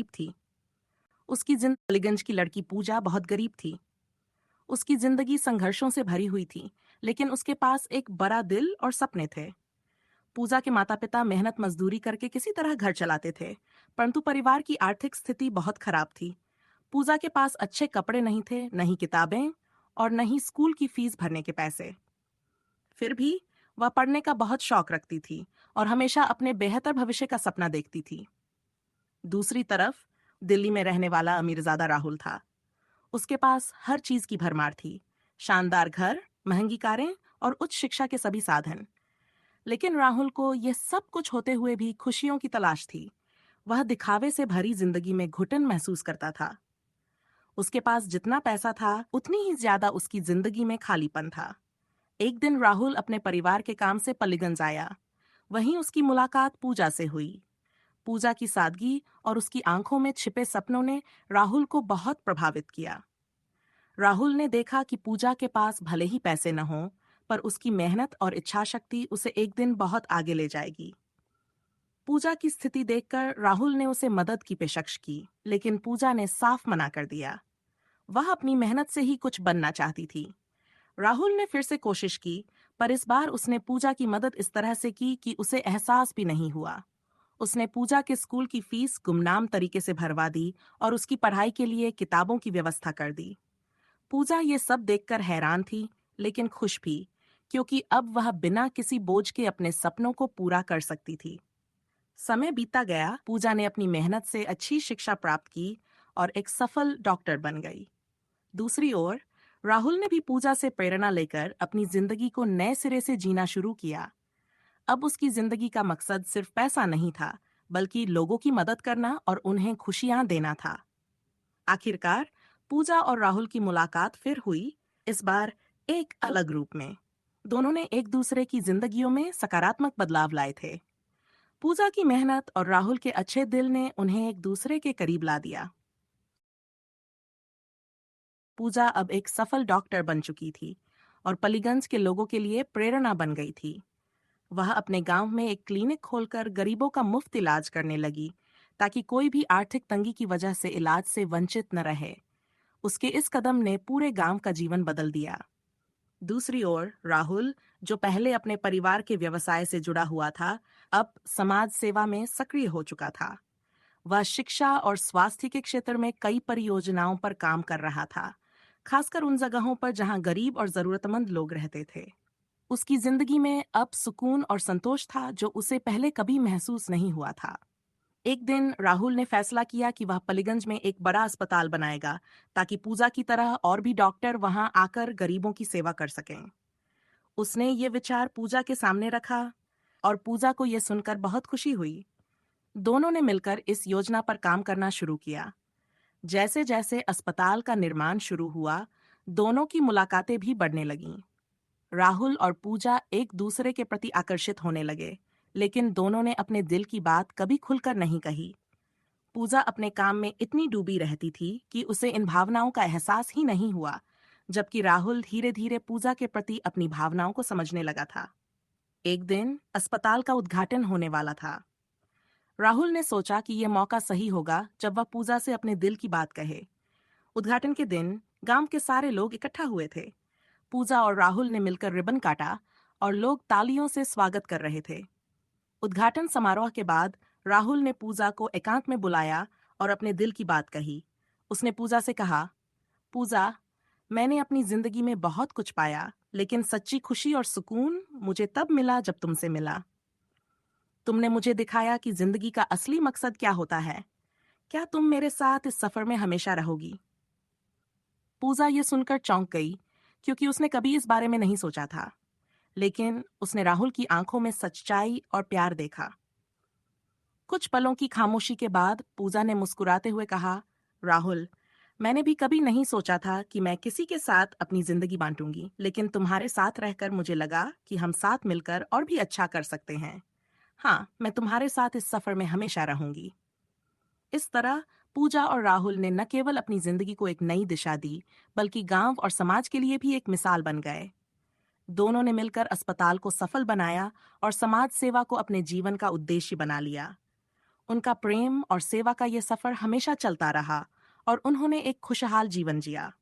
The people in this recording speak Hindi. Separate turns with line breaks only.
थी। उसकी अलीगंज की लड़की पूजा बहुत गरीब थी। उसकी जिंदगी संघर्षों से भरी हुई थी, लेकिन उसके पास एक बड़ा दिल और सपने थे। पूजा के माता पिता मेहनत मजदूरी करके किसी तरह घर चलाते थे, परंतु परिवार की आर्थिक स्थिति बहुत खराब थी। पूजा के पास अच्छे कपड़े नहीं थे, न ही किताबें और न ही स्कूल की फीस भरने के पैसे। फिर भी वह पढ़ने का बहुत शौक रखती थी और हमेशा अपने बेहतर भविष्य का सपना देखती थी। दूसरी तरफ दिल्ली में रहने वाला अमीरजादा राहुल था। उसके पास हर चीज की भरमार थी, शानदार घर, महंगी कारें और उच्च शिक्षा के सभी साधन। लेकिन राहुल को यह सब कुछ होते हुए भी खुशियों की तलाश थी। वह दिखावे से भरी जिंदगी में घुटन महसूस करता था। उसके पास जितना पैसा था उतनी ही ज्यादा उसकी जिंदगी में खालीपन था। एक दिन राहुल अपने परिवार के काम से पलीगंज आया। वहीं उसकी मुलाकात पूजा से हुई। पूजा की सादगी और उसकी आंखों में छिपे सपनों ने राहुल को बहुत प्रभावित किया। राहुल ने देखा कि पूजा के पास भले ही पैसे न हों, पर उसकी मेहनत और इच्छाशक्ति उसे एक दिन बहुत आगे ले जाएगी। पूजा की स्थिति देखकर राहुल ने उसे मदद की पेशकश की, लेकिन पूजा ने साफ मना कर दिया। वह अपनी मेहनत से ही कुछ बनना चाहती थी। राहुल ने फिर से कोशिश की, पर इस बार उसने पूजा की मदद इस तरह से की कि उसे एहसास भी नहीं हुआ। उसने पूजा के स्कूल की फीस गुमनाम तरीके से भरवा दी और उसकी पढ़ाई के लिए किताबों की व्यवस्था कर दी। पूजा ये सब देखकर हैरान थी, लेकिन खुश भी, क्योंकि अब वह बिना किसी बोझ के अपने सपनों को पूरा कर सकती थी। समय बीतता गया, पूजा ने अपनी मेहनत से अच्छी शिक्षा प्राप्त की और एक सफल डॉक्टर बन गई। दूसरी ओर राहुल ने भी पूजा से प्रेरणा लेकर अपनी जिंदगी को नए सिरे से जीना शुरू किया। अब उसकी जिंदगी का मकसद सिर्फ पैसा नहीं था, बल्कि लोगों की मदद करना और उन्हें खुशियां देना था। आखिरकार पूजा और राहुल की मुलाकात फिर हुई, इस बार एक अलग रूप में। दोनों ने एक दूसरे की जिंदगियों में सकारात्मक बदलाव लाए थे। पूजा की मेहनत और राहुल के अच्छे दिल ने उन्हें एक दूसरे के करीब ला दिया। पूजा अब एक सफल डॉक्टर बन चुकी थी और पलीगंज के लोगों के लिए प्रेरणा बन गई थी। वह अपने गांव में एक क्लिनिक खोलकर गरीबों का मुफ्त इलाज करने लगी, ताकि कोई भी आर्थिक तंगी की वजह से इलाज से वंचित न रहे। उसके इस कदम ने पूरे गांव का जीवन बदल दिया। दूसरी ओर राहुल, जो पहले अपने परिवार के व्यवसाय से जुड़ा हुआ था, अब समाज सेवा में सक्रिय हो चुका था। वह शिक्षा और स्वास्थ्य के क्षेत्र में कई परियोजनाओं पर काम कर रहा था, खासकर उन जगहों पर जहां गरीब और जरूरतमंद लोग रहते थे। उसकी जिंदगी में अब सुकून और संतोष था, जो उसे पहले कभी महसूस नहीं हुआ था। एक दिन राहुल ने फैसला किया कि वह पलीगंज में एक बड़ा अस्पताल बनाएगा, ताकि पूजा की तरह और भी डॉक्टर वहां आकर गरीबों की सेवा कर सकें। उसने ये विचार पूजा के सामने रखा और पूजा को यह सुनकर बहुत खुशी हुई। दोनों ने मिलकर इस योजना पर काम करना शुरू किया। जैसे जैसे अस्पताल का निर्माण शुरू हुआ, दोनों की मुलाकातें भी बढ़ने लगीं। राहुल और पूजा एक दूसरे के प्रति आकर्षित होने लगे, लेकिन दोनों ने अपने दिल की बात कभी खुलकर नहीं कही। पूजा अपने काम में इतनी डूबी रहती थी कि उसे इन भावनाओं का एहसास ही नहीं हुआ, जबकि राहुल धीरे धीरे पूजा के प्रति अपनी भावनाओं को समझने लगा था। एक दिन अस्पताल का उद्घाटन होने वाला था। राहुल ने सोचा कि यह मौका सही होगा जब वह पूजा से अपने दिल की बात कहे। उद्घाटन के दिन गांव के सारे लोग इकट्ठा हुए थे। पूजा और राहुल ने मिलकर रिबन काटा और लोग तालियों से स्वागत कर रहे थे। उद्घाटन समारोह के बाद राहुल ने पूजा को एकांत में बुलाया और अपने दिल की बात कही। उसने पूजा से कहा, पूजा, मैंने अपनी जिंदगी में बहुत कुछ पाया, लेकिन सच्ची खुशी और सुकून मुझे तब मिला जब तुमसे मिला। तुमने मुझे दिखाया कि जिंदगी का असली मकसद क्या होता है। क्या तुम मेरे साथ इस सफर में हमेशा रहोगी? पूजा ये सुनकर चौंक गई, क्योंकि उसने कभी इस बारे में नहीं सोचा था। लेकिन उसने राहुल की आंखों में सच्चाई और प्यार देखा। कुछ पलों की खामोशी के बाद पूजा ने मुस्कुराते हुए कहा, राहुल, मैंने भी कभी नहीं सोचा था कि मैं किसी के साथ अपनी जिंदगी बांटूंगी, लेकिन तुम्हारे साथ रहकर मुझे लगा कि हम साथ मिलकर और भी अच्छा कर सकते हैं। हाँ, मैं तुम्हारे साथ इस सफर में हमेशा रहूंगी। इस तरह पूजा और राहुल ने न केवल अपनी जिंदगी को एक नई दिशा दी, बल्कि गांव और समाज के लिए भी एक मिसाल बन गए। दोनों ने मिलकर अस्पताल को सफल बनाया और समाज सेवा को अपने जीवन का उद्देश्य बना लिया। उनका प्रेम और सेवा का ये सफर हमेशा चलता रहा और उन्होंने एक खुशहाल जीवन जिया।